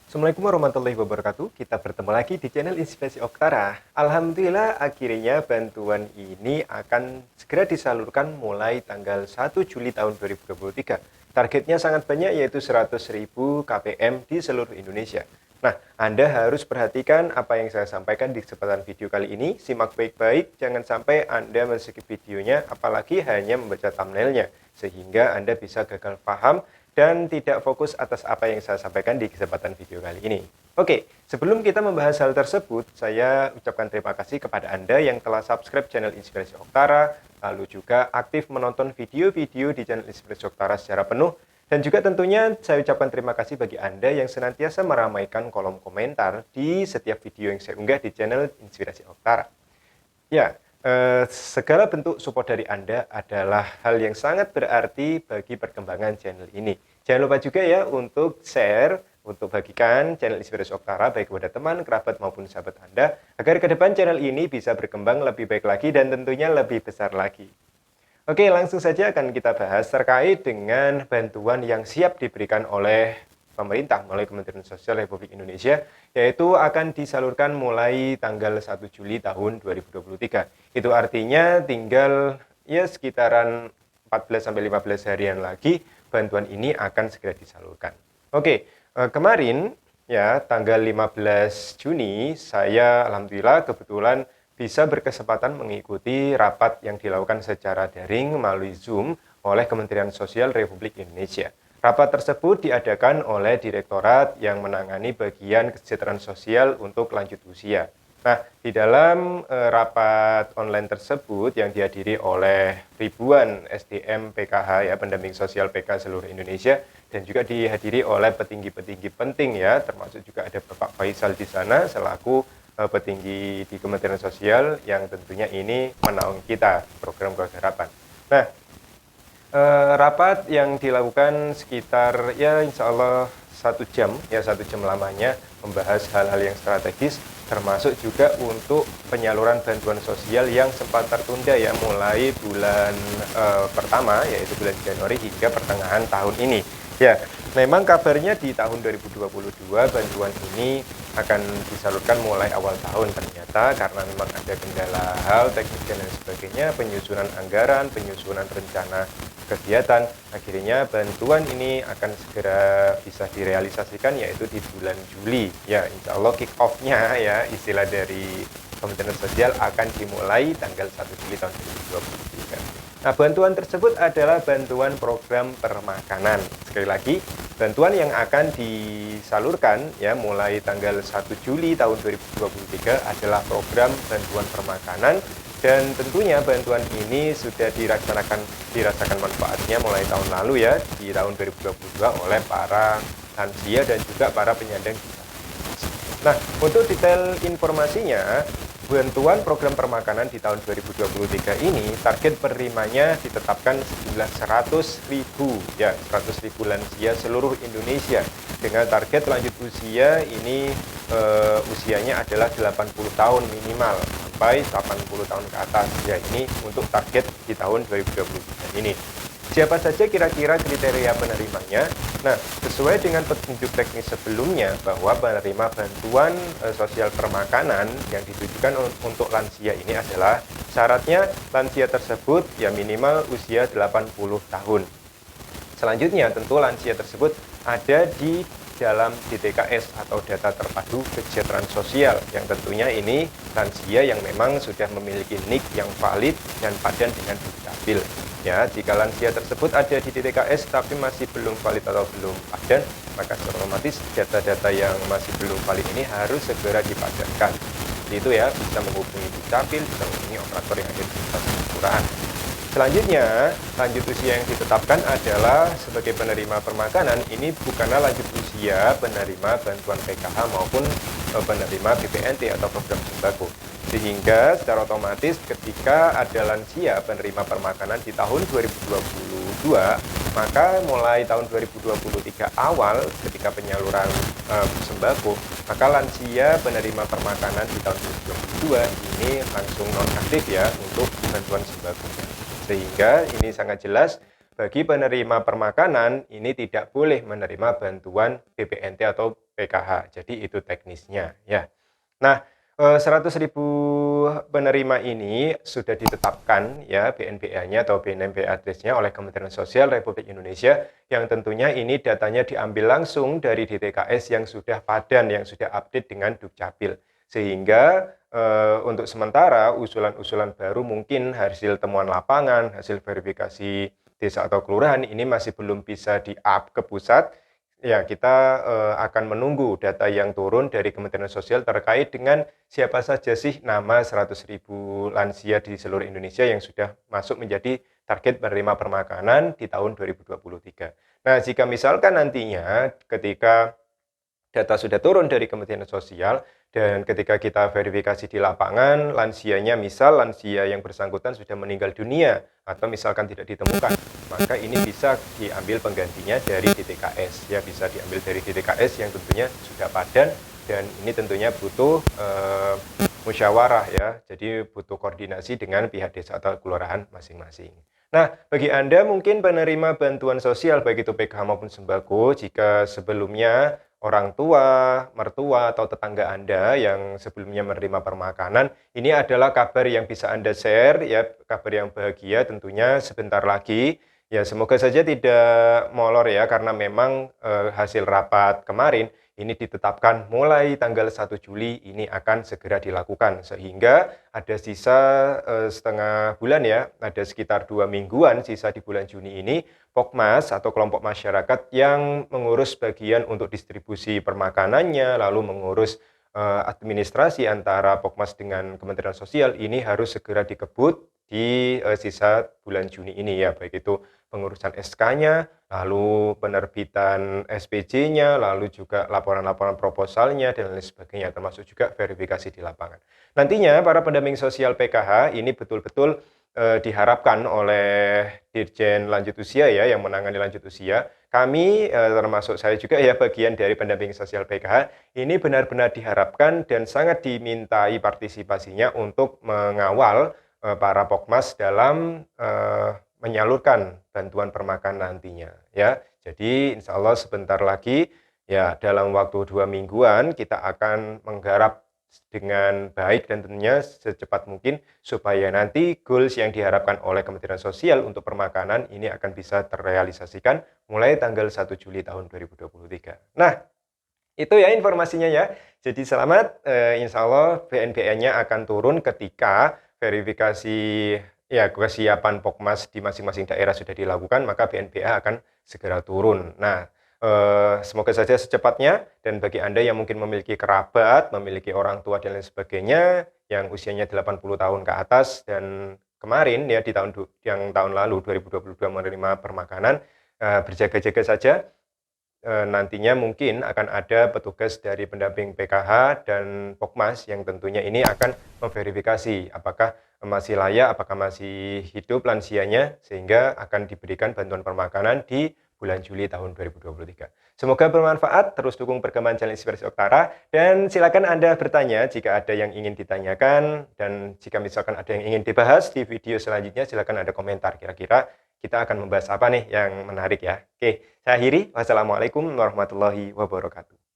Assalamualaikum warahmatullahi wabarakatuh. Kita bertemu lagi di channel Inspirasi Oktara. Alhamdulillah akhirnya bantuan ini akan segera disalurkan mulai tanggal 1 Juli tahun 2023. Targetnya sangat banyak yaitu 100.000 KPM di seluruh Indonesia. Nah, Anda harus perhatikan apa yang saya sampaikan di kesempatan video kali ini. Simak baik-baik, jangan sampai Anda men-skip videonya apalagi hanya membaca thumbnailnya sehingga Anda bisa gagal paham dan tidak fokus atas apa yang saya sampaikan di kesempatan video kali ini. Oke, sebelum kita membahas hal tersebut, saya ucapkan terima kasih kepada Anda yang telah subscribe channel Inspirasi Oktara, lalu juga aktif menonton video-video di channel Inspirasi Oktara secara penuh, dan juga tentunya saya ucapkan terima kasih bagi Anda yang senantiasa meramaikan kolom komentar di setiap video yang saya unggah di channel Inspirasi Oktara. Ya, segala bentuk support dari Anda adalah hal yang sangat berarti bagi perkembangan channel ini. Jangan lupa juga ya untuk share, untuk bagikan channel Inspirasi Oktara baik kepada teman, kerabat maupun sahabat Anda, agar ke depan channel ini bisa berkembang lebih baik lagi dan tentunya lebih besar lagi. Oke, langsung saja akan kita bahas terkait dengan bantuan yang siap diberikan oleh pemerintah melalui Kementerian Sosial Republik Indonesia, yaitu akan disalurkan mulai tanggal 1 Juli tahun 2023. Itu artinya tinggal ya sekitaran 14-15 harian lagi bantuan ini akan segera disalurkan. Oke, kemarin ya tanggal 15 Juni saya alhamdulillah kebetulan bisa berkesempatan mengikuti rapat yang dilakukan secara daring melalui Zoom oleh Kementerian Sosial Republik Indonesia. Rapat tersebut diadakan oleh Direktorat yang menangani bagian kesejahteraan sosial untuk lanjut usia. Nah, di dalam rapat online tersebut yang dihadiri oleh ribuan SDM PKH ya, pendamping sosial PK seluruh Indonesia, dan juga dihadiri oleh petinggi-petinggi penting ya, termasuk juga ada Bapak Faisal di sana selaku petinggi di Kementerian Sosial yang tentunya ini menaungi kita program keluarga harapan. Nah, rapat yang dilakukan sekitar ya insya Allah 1 jam lamanya membahas hal-hal yang strategis termasuk juga untuk penyaluran bantuan sosial yang sempat tertunda ya mulai bulan pertama yaitu bulan Januari hingga pertengahan tahun ini. Ya, memang kabarnya di tahun 2022 bantuan ini akan disalurkan mulai awal tahun, ternyata karena memang ada kendala hal teknis dan lain sebagainya, penyusunan anggaran, penyusunan rencana kegiatan, akhirnya bantuan ini akan segera bisa direalisasikan yaitu di bulan Juli. Ya, insya Allah kick off-nya ya istilah dari Kementerian Sosial akan dimulai tanggal 1 Juli tahun 2023. Nah, bantuan tersebut adalah bantuan program permakanan. Sekali lagi, bantuan yang akan disalurkan ya mulai tanggal 1 Juli tahun 2023 adalah program bantuan permakanan, dan tentunya bantuan ini sudah dirasakan manfaatnya mulai tahun lalu ya, di tahun 2022 oleh para lansia dan juga para penyandang disabilitas. Nah, untuk detail informasinya, bantuan program permakanan di tahun 2023 ini target penerimanya ditetapkan sejumlah 100.000 ya, 100.000 lansia seluruh Indonesia dengan target lanjut usia ini usianya adalah 80 tahun minimal sampai 80 tahun ke atas ya, ini untuk target di tahun 2023 ini. Siapa saja kira-kira kriteria penerimanya? Nah, sesuai dengan petunjuk teknis sebelumnya bahwa penerima bantuan sosial permakanan yang ditujukan untuk lansia ini adalah syaratnya lansia tersebut ya minimal usia 80 tahun. Selanjutnya tentu lansia tersebut ada di dalam DTKS atau data terpadu kesejahteraan sosial yang tentunya ini lansia yang memang sudah memiliki NIK yang valid dan padan dengan dukcapil. Ya, jika lansia tersebut ada di DTKS tapi masih belum valid atau belum padan, maka secara otomatis data-data yang masih belum valid ini harus segera dipadankan. Itu ya, bisa menghubungi dukcapil, bisa menghubungi operator yang ada di stasiun kelurahan. Selanjutnya, lanjut usia yang ditetapkan adalah sebagai penerima permakanan ini bukanlah lanjut usia penerima bantuan PKH maupun penerima BPNT atau program sembako. Sehingga secara otomatis ketika ada lansia penerima permakanan di tahun 2022, maka mulai tahun 2023 awal ketika penyaluran sembako, maka lansia penerima permakanan di tahun 2022 ini langsung nonaktif ya untuk bantuan sembakonya. Sehingga ini sangat jelas bagi penerima permakanan ini tidak boleh menerima bantuan BPNT atau PKH. Jadi itu teknisnya ya. Nah, 100.000 penerima ini sudah ditetapkan ya BNPA-nya atau BNPB address-nya oleh Kementerian Sosial Republik Indonesia, yang tentunya ini datanya diambil langsung dari DTKS yang sudah padan, yang sudah update dengan Dukcapil. Sehingga untuk sementara usulan-usulan baru mungkin hasil temuan lapangan, hasil verifikasi desa atau kelurahan ini masih belum bisa di-up ke pusat. Ya, kita akan menunggu data yang turun dari Kementerian Sosial terkait dengan siapa saja sih nama 100.000 lansia di seluruh Indonesia yang sudah masuk menjadi target penerima permakanan di tahun 2023. Nah, jika misalkan nantinya ketika data sudah turun dari Kementerian Sosial dan ketika kita verifikasi di lapangan, lansianya misal lansia yang bersangkutan sudah meninggal dunia atau misalkan tidak ditemukan, maka ini bisa diambil penggantinya dari DTKS. Ya, bisa diambil dari DTKS yang tentunya sudah padan dan ini tentunya butuh musyawarah ya. Jadi butuh koordinasi dengan pihak desa atau kelurahan masing-masing. Nah, bagi Anda mungkin penerima bantuan sosial baik itu PKH maupun sembako, jika sebelumnya orang tua, mertua, atau tetangga Anda yang sebelumnya menerima permakanan, ini adalah kabar yang bisa Anda share, ya, kabar yang bahagia tentunya sebentar lagi. Ya, semoga saja tidak molor ya, karena memang hasil rapat kemarin ini ditetapkan mulai tanggal 1 Juli ini akan segera dilakukan. Sehingga ada sisa setengah bulan ya, ada sekitar 2 mingguan sisa di bulan Juni ini, Pokmas atau kelompok masyarakat yang mengurus bagian untuk distribusi permakanannya, lalu mengurus administrasi antara Pokmas dengan Kementerian Sosial ini harus segera dikebut di sisa bulan Juni ini ya, baik itu pengurusan SK-nya, lalu penerbitan SPJ-nya, lalu juga laporan-laporan proposalnya dan lain sebagainya, termasuk juga verifikasi di lapangan. Nantinya para pendamping sosial PKH ini betul-betul diharapkan oleh Dirjen Lanjut Usia ya, yang menangani lanjut usia. Kami termasuk saya juga ya bagian dari pendamping sosial PKH, ini benar-benar diharapkan dan sangat dimintai partisipasinya untuk mengawal para Pokmas dalam menyalurkan bantuan permakanan nantinya ya. Jadi insya Allah sebentar lagi ya, dalam waktu 2 mingguan kita akan menggarap dengan baik dan tentunya secepat mungkin supaya nanti goals yang diharapkan oleh Kementerian Sosial untuk permakanan ini akan bisa terrealisasikan mulai tanggal 1 Juli tahun 2023. Nah, itu ya informasinya ya. Jadi selamat, insya Allah BNPN-nya akan turun ketika verifikasi ya kesiapan Pokmas di masing-masing daerah sudah dilakukan, maka BNPA akan segera turun. Nah, semoga saja secepatnya, dan bagi Anda yang mungkin memiliki kerabat, memiliki orang tua dan lain sebagainya yang usianya 80 tahun ke atas dan kemarin ya di tahun lalu 2022 menerima permakanan, berjaga-jaga saja. Nantinya mungkin akan ada petugas dari pendamping PKH dan Pokmas yang tentunya ini akan memverifikasi apakah masih layak, apakah masih hidup lansianya, sehingga akan diberikan bantuan permakanan di bulan Juli tahun 2023. Semoga bermanfaat, terus dukung perkembangan channel Inspirasi Oktara, dan silakan Anda bertanya jika ada yang ingin ditanyakan, dan jika misalkan ada yang ingin dibahas di video selanjutnya, silakan ada komentar kira-kira kita akan membahas apa nih yang menarik ya. Oke, saya akhiri. Wassalamualaikum warahmatullahi wabarakatuh.